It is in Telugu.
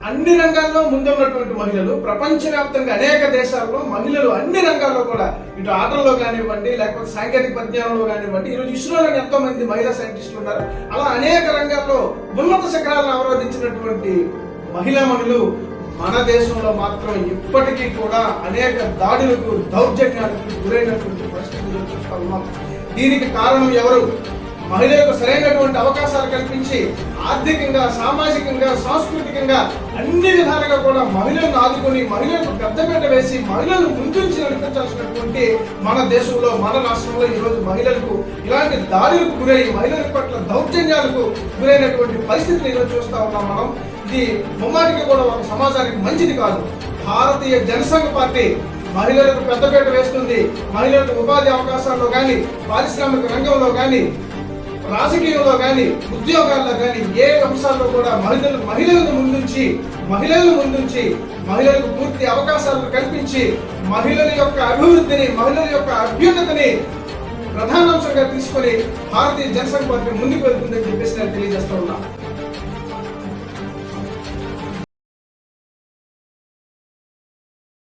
అన్ని రంగాల్లో ముందున్నటువంటి మహిళలు ప్రపంచవ్యాప్తంగా అనేక దేశాల్లో మహిళలు అన్ని రంగాల్లో కూడా ఇటు ఆటల్లో కానివ్వండి, లేకపోతే సాంకేతిక పరిజ్ఞానంలో కానివ్వండి, ఈరోజు ఇస్రోలో ఎంతో మంది మహిళా సైంటిస్టులు ఉన్నారు. అలా అనేక రంగాల్లో ఉన్నత శిఖరాలను అవరోధించినటువంటి మహిళామణులు మన దేశంలో మాత్రం ఇప్పటికీ కూడా అనేక దాడులకు, దౌర్జన్యాలకు గురైనటువంటి పరిస్థితులు చూస్తా ఉన్నాం. దీనికి కారణం ఎవరు? మహిళలకు సరైనటువంటి అవకాశాలు కల్పించి ఆర్థికంగా, సామాజికంగా, సాంస్కృతికంగా అన్ని విధాలుగా కూడా మహిళలను ఆదుకొని, మహిళలకు పెద్దపీట వేసి, మహిళలను ముందుంచి నడిపించాల్సినటువంటి మన దేశంలో, మన రాష్ట్రంలో ఈరోజు మహిళలకు ఇలాంటి దాడులకు గురై, మహిళల పట్ల దౌర్జన్యాలకు గురైనటువంటి పరిస్థితిని ఈరోజు చూస్తా ఉన్నాం మనం. ఇది ముమ్మాటికి కూడా ఒక సమాజానికి మంచిది కాదు. భారతీయ జనసంఘ పార్టీ మహిళలకు పెద్దపీట వేస్తుంది. మహిళలకు ఉపాధి అవకాశాల్లో కానీ, పారిశ్రామిక రంగంలో కానీ, రాజకీయంలో కానీ, ఉద్యోగాల్లో కానీ ఏ అంశాల్లో కూడా మహిళలను ముందుంచి మహిళలకు పూర్తి అవకాశాలను కల్పించి మహిళల యొక్క అభివృద్ధిని, మహిళల యొక్క అభ్యున్నతిని ప్రధానాంశంగా తీసుకొని భారతీయ జనసంఘ పార్టీ ముందుకు వెళ్తుందని చెప్పేసి నేను తెలియజేస్తా ఉన్నా.